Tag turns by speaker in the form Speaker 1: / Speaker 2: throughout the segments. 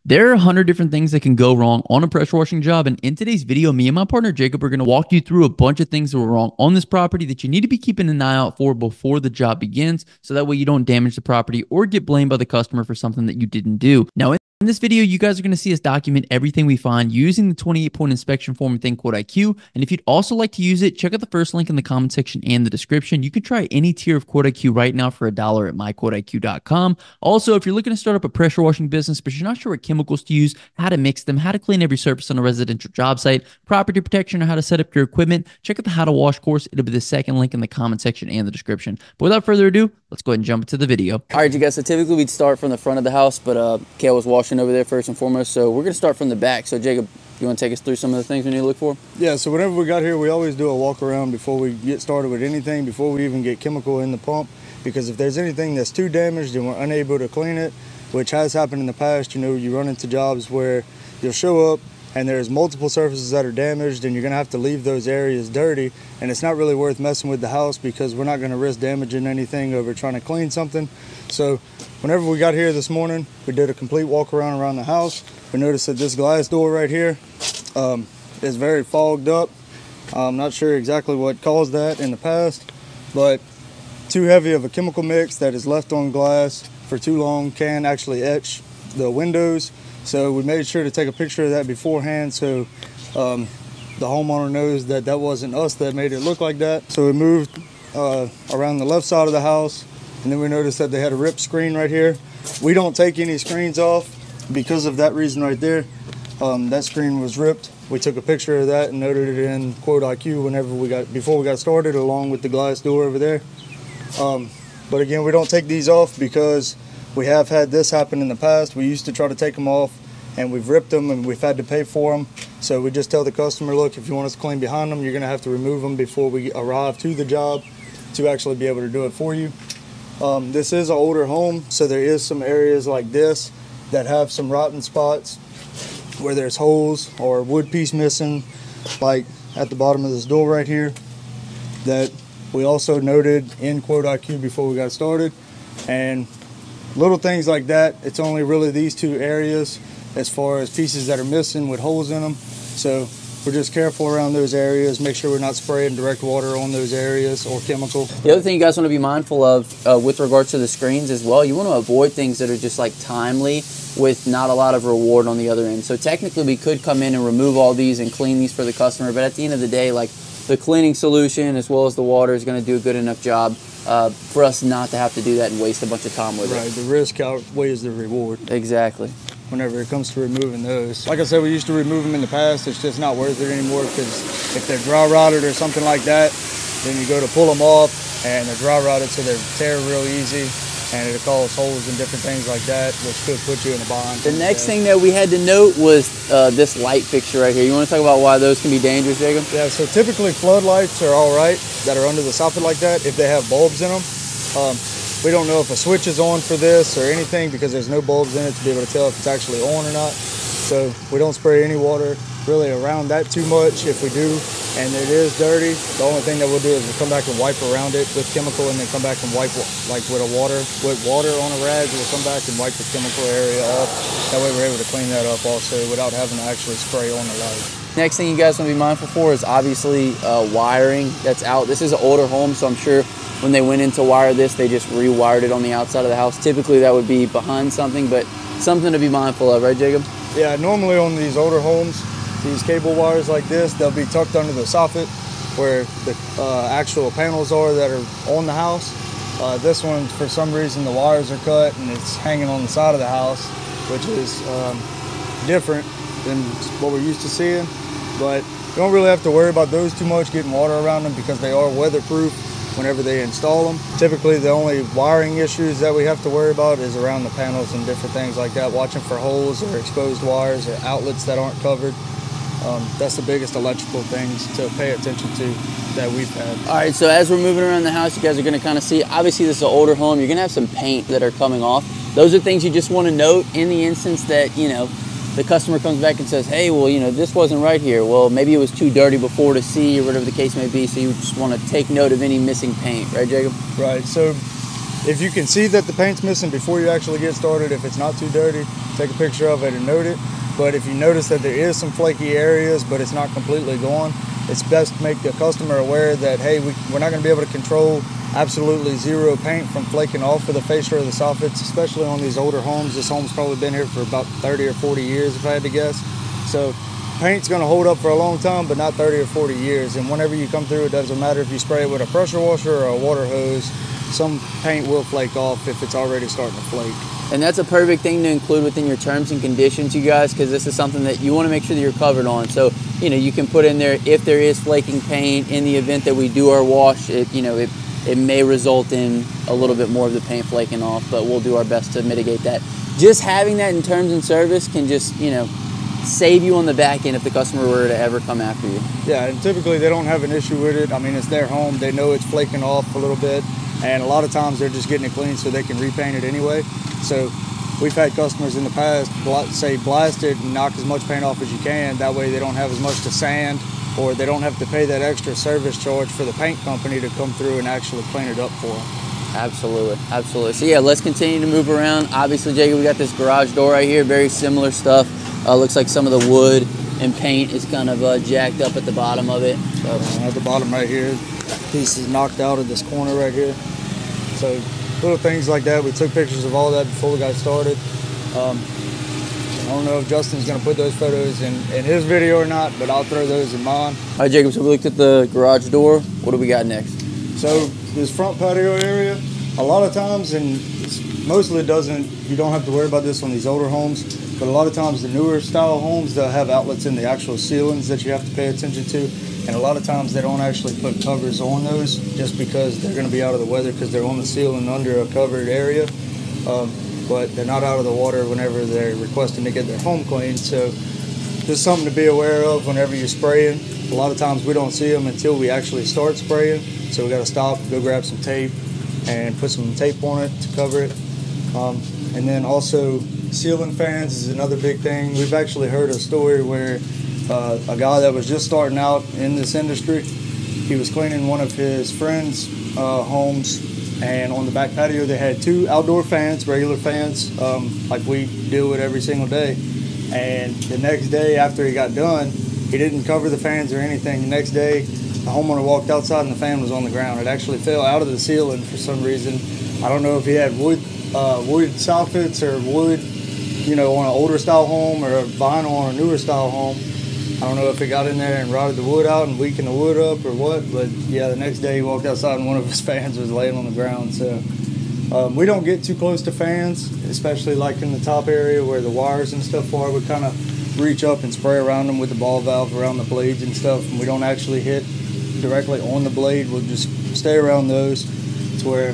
Speaker 1: There are 100 different things that can go wrong on a pressure washing job, and in today's video, me and my partner Jacob are going to walk you through a bunch of things that were wrong on this property that you need to be keeping an eye out for before the job begins, so that way you don't damage the property or get blamed by the customer for something that you didn't do. Now, in this video, you guys are going to see us document everything we find using the 28-point inspection form within 𝐃𝐨𝐦𝐢𝐧. And if you'd also like to use it, check out the first link in the comment section and the description. You can try any tier of 𝐃𝐨𝐦𝐢𝐧 right now for $1 at myquoteiq.com. Also, if you're looking to start up a pressure washing business, but you're not sure what chemicals to use, how to mix them, how to clean every surface on a residential job site, property protection, or how to set up your equipment, check out the How to Wash course. It'll be the second link in the comment section and the description. But without further ado, let's go ahead and jump into the video.
Speaker 2: All right, you guys, so typically we'd start from the front of the house, but Kale was washing over there first and foremost, so we're going to start from the back. So Jacob, you want to take us through some of the things we need to look for?
Speaker 3: Yeah, so whenever we got here, we always do a walk around before we get started with anything, before we even get chemical in the pump, because if there's anything that's too damaged and we're unable to clean it, which has happened in the past, you know, you run into jobs where you'll show up and there's multiple surfaces that are damaged and you're going to have to leave those areas dirty, and it's not really worth messing with the house because we're not going to risk damaging anything over trying to clean something. So whenever we got here this morning, we did a complete walk around the house. We noticed that this glass door right here is very fogged up. I'm not sure exactly what caused that in the past, but too heavy of a chemical mix that is left on glass for too long can actually etch the windows. So we made sure to take a picture of that beforehand so the homeowner knows that that wasn't us that made it look like that. So we moved around the left side of the house, and then we noticed that they had a ripped screen right here. We don't take any screens off because of that reason right there. That screen was ripped. We took a picture of that and noted it in 𝐃𝐨𝐦𝐢𝐧 before we got started, along with the glass door over there. But again, we don't take these off because we have had this happen in the past. We used to try to take them off and we've ripped them and we've had to pay for them. So we just tell the customer, look, if you want us to clean behind them, you're going to have to remove them before we arrive to the job to actually be able to do it for you. This is an older home, so there is some areas like this that have some rotten spots where there's holes or wood piece missing, like at the bottom of this door right here, that we also noted in 𝐃𝐨𝐦𝐢𝐧 before we got started. And little things like that, it's only really these two areas as far as pieces that are missing with holes in them. So we're just careful around those areas, make sure we're not spraying direct water on those areas or chemical.
Speaker 2: The other thing you guys want to be mindful of with regards to the screens as well, you want to avoid things that are just like timely with not a lot of reward on the other end. So technically we could come in and remove all these and clean these for the customer, but at the end of the day, like, the cleaning solution as well as the water is going to do a good enough job for us not to have to do that and waste a bunch of time with it.
Speaker 3: Right, the risk outweighs the reward.
Speaker 2: Exactly.
Speaker 3: Whenever it comes to removing those. Like I said, we used to remove them in the past. It's just not worth it anymore because if they're dry rotted or something like that, then you go to pull them off and they're dry rotted, so they tear real easy, and it'll cause holes and different things like that, which could put you in a bind.
Speaker 2: The next thing that we had to note was this light fixture right here. You want to talk about why those can be dangerous, Jacob?
Speaker 3: Yeah, so typically floodlights are all right that are under the soffit like that if they have bulbs in them. We don't know if a switch is on for this or anything because there's no bulbs in it to be able to tell if it's actually on or not. So we don't spray any water really around that too much. If we do and it is dirty, the only thing that we'll do is we'll come back and wipe around it with chemical, and then come back and wipe like with water on a rag. We'll come back and wipe the chemical area off. That way we're able to clean that up also without having to actually spray on the light.
Speaker 2: Next thing you guys want to be mindful for is obviously wiring that's out. This is an older home, so I'm sure when they went in to wire this, they just rewired it on the outside of the house. Typically that would be behind something, but something to be mindful of, right, Jacob?
Speaker 3: Yeah, normally on these older homes, these cable wires like this, they'll be tucked under the soffit where the actual panels are that are on the house. This one, for some reason, the wires are cut and it's hanging on the side of the house, which is different than what we're used to seeing. But you don't really have to worry about those too much, getting water around them, because they are weatherproof whenever they install them. Typically the only wiring issues that we have to worry about is around the panels and different things like that, watching for holes or exposed wires or outlets that aren't covered. That's the biggest electrical things to pay attention to that we've had.
Speaker 2: All right, so as we're moving around the house, you guys are going to kind of see, obviously this is an older home, you're going to have some paint that are coming off. Those are things you just want to note in the instance that, you know, the customer comes back and says, hey, well, you know, this wasn't right here. Well, maybe it was too dirty before to see, or whatever the case may be, so you just want to take note of any missing paint, right, Jacob?
Speaker 3: Right, so if you can see that the paint's missing before you actually get started, if it's not too dirty, take a picture of it and note it. But if you notice that there is some flaky areas, but it's not completely gone, it's best to make the customer aware that, hey, we're not going to be able to control absolutely zero paint from flaking off for the fascia or the soffits, especially on these older homes. This home's probably been here for about 30 or 40 years, if I had to guess. So paint's going to hold up for a long time, but not 30 or 40 years. And whenever you come through, it doesn't matter if you spray it with a pressure washer or a water hose, some paint will flake off if it's already starting to flake.
Speaker 2: And that's a perfect thing to include within your terms and conditions, you guys, because this is something that you want to make sure that you're covered on. So, you know, you can put in there, if there is flaking paint in the event that we do our wash, it may result in a little bit more of the paint flaking off, but we'll do our best to mitigate that. Just having that in terms and service can just, you know, save you on the back end if the customer were to ever come after you.
Speaker 3: Yeah, and typically they don't have an issue with it. I mean, it's their home. They know it's flaking off a little bit, and a lot of times they're just getting it clean so they can repaint it anyway. So we've had customers in the past say blast it and knock as much paint off as you can. That way they don't have as much to sand, or they don't have to pay that extra service charge for the paint company to come through and actually clean it up for them.
Speaker 2: Absolutely, absolutely. So yeah, let's continue to move around. Obviously, Jacob, we got this garage door right here, very similar stuff. Looks like some of the wood and paint is kind of jacked up at the bottom of it. So.
Speaker 3: At the bottom right here, piece is knocked out of this corner right here. So little things like that. We took pictures of all that before we got started. I don't know if Justin's going to put those photos in his video or not, but I'll throw those in mine.
Speaker 2: All right, Jacob, so we looked at the garage door. What do we got next?
Speaker 3: So this front patio area, a lot of times, and mostly you don't have to worry about this on these older homes, but a lot of times the newer style homes, they'll have outlets in the actual ceilings that you have to pay attention to. And a lot of times they don't actually put covers on those just because they're going to be out of the weather because they're on the ceiling under a covered area. But they're not out of the water whenever they're requesting to get their home cleaned. So this is something to be aware of whenever you're spraying. A lot of times we don't see them until we actually start spraying. So we got to stop, go grab some tape and put some tape on it to cover it. And then also ceiling fans is another big thing. We've actually heard a story where a guy that was just starting out in this industry, he was cleaning one of his friends' homes, and on the back patio they had 2 outdoor fans, regular fans, like we deal with every single day. And the next day after he got done, he didn't cover the fans or anything. The next day the homeowner walked outside and the fan was on the ground. It actually fell out of the ceiling for some reason. I don't know if he had wood soffits or wood, you know, on an older style home or vinyl on a newer style home. I don't know if it got in there and rotted the wood out and weakened the wood up or what, but yeah, the next day he walked outside and one of his fans was laying on the ground. So we don't get too close to fans, especially like in the top area where the wires and stuff are. We kind of reach up and spray around them with the ball valve around the blades and stuff, and we don't actually hit directly on the blade. We'll just stay around those to where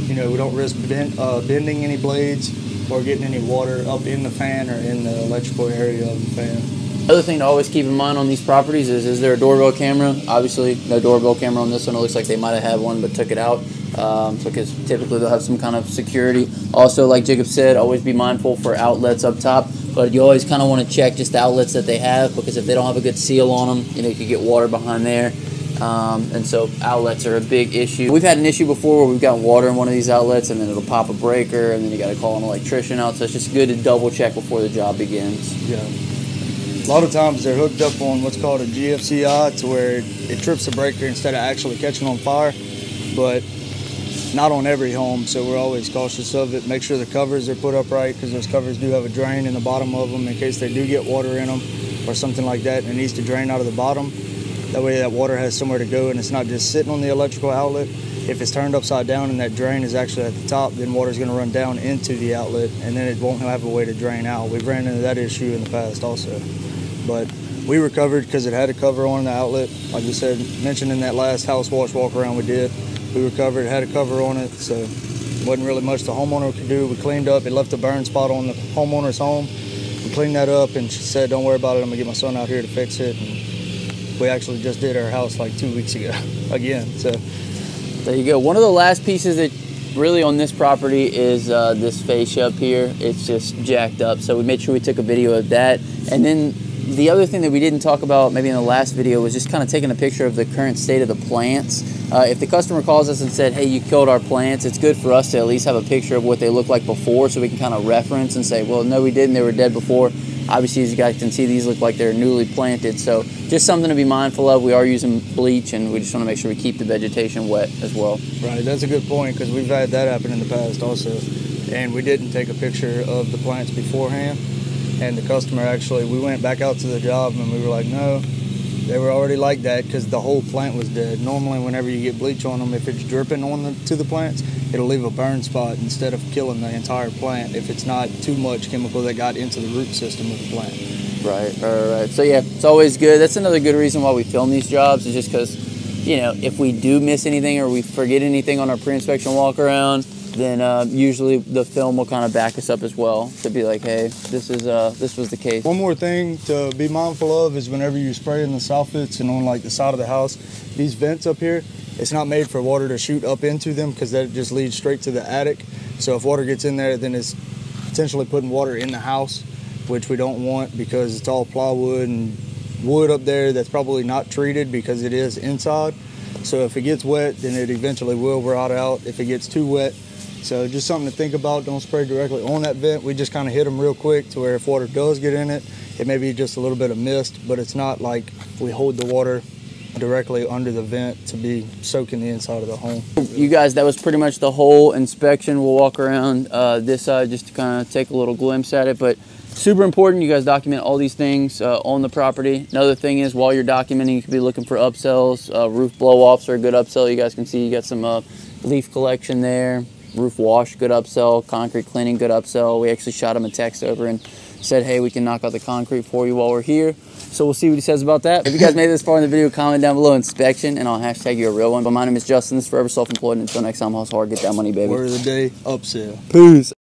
Speaker 3: you know, we don't risk bending any blades or getting any water up in the fan or in the electrical area of the fan.
Speaker 2: Other thing to always keep in mind on these properties is there a doorbell camera? Obviously, no doorbell camera on this one. It looks like they might have had one but took it out because typically they'll have some kind of security. Also, like Jacob said, always be mindful for outlets up top, but you always kind of want to check just the outlets that they have, because if they don't have a good seal on them, you know, you could get water behind there. And so outlets are a big issue. We've had an issue before where we've got water in one of these outlets and then it'll pop a breaker and then you got to call an electrician out. So it's just good to double check before the job begins.
Speaker 3: Yeah. A lot of times they're hooked up on what's called a GFCI, to where it trips the breaker instead of actually catching on fire, but not on every home, so we're always cautious of it. Make sure the covers are put up right, because those covers do have a drain in the bottom of them in case they do get water in them or something like that, and it needs to drain out of the bottom. That way that water has somewhere to go and it's not just sitting on the electrical outlet. If it's turned upside down and that drain is actually at the top, then water's going to run down into the outlet and then it won't have a way to drain out. We've ran into that issue in the past also. But we recovered because it had a cover on the outlet. Like we said, mentioned in that last house wash walk around we did, we recovered, it had a cover on it, so wasn't really much the homeowner could do. We cleaned up, it left a burn spot on the homeowner's home. We cleaned that up and she said, don't worry about it, I'm gonna get my son out here to fix it. And we actually just did our house like 2 weeks ago again. So
Speaker 2: there you go. One of the last pieces that really on this property is this fascia up here. It's just jacked up. So we made sure we took a video of that. And then The other thing that we didn't talk about maybe in the last video was just kind of taking a picture of the current state of the plants. If the customer calls us and said, hey, you killed our plants, it's good for us to at least have a picture of what they look like before, so we can kind of reference and say, well, no, we didn't, they were dead before. Obviously, as you guys can see, these look like they're newly planted, so just something to be mindful of. We are using bleach, and we just want to make sure we keep the vegetation wet as well.
Speaker 3: Right, that's a good point, because we've had that happen in the past also, and we didn't take a picture of the plants beforehand, and the customer actually, we went back out to the job, and we were like, no, they were already like that because the whole plant was dead. Normally, whenever you get bleach on them, if it's dripping to the plants, it'll leave a burn spot instead of killing the entire plant if it's not too much chemical that got into the root system of the plant.
Speaker 2: Right. So yeah, it's always good. That's another good reason why we film these jobs, is just because, you know, if we do miss anything or we forget anything on our pre-inspection walk around, then usually the film will kind of back us up as well to be like, hey, this was the case.
Speaker 3: One more thing to be mindful of is whenever you spray in the soffits and on like the side of the house, these vents up here, it's not made for water to shoot up into them because that just leads straight to the attic. So if water gets in there, then it's potentially putting water in the house, which we don't want because it's all plywood and wood up there that's probably not treated because it is inside. So if it gets wet, then it eventually will rot out if it gets too wet. So just something to think about. Don't spray directly on that vent. We just kind of hit them real quick to where if water does get in it, it may be just a little bit of mist, but it's not like we hold the water directly under the vent to be soaking the inside of the home.
Speaker 2: You guys, that was pretty much the whole inspection. We'll walk around this side just to kind of take a little glimpse at it, but super important you guys document all these things on the property. Another thing is, while you're documenting, you could be looking for upsells. Roof blow-offs are a good upsell. You guys can see you got some leaf collection there. Roof wash, good upsell. Concrete cleaning, good upsell. We actually shot him a text over and said, hey, we can knock out the concrete for you while we're here. So we'll see what he says about that. If you guys made this far in the video, comment down below inspection, and I'll hashtag you a real one. But my name is Justin. This is Forever Self-Employed, and until next time, hustle hard, get that money, baby.
Speaker 3: Word of the day, upsell.
Speaker 2: Peace.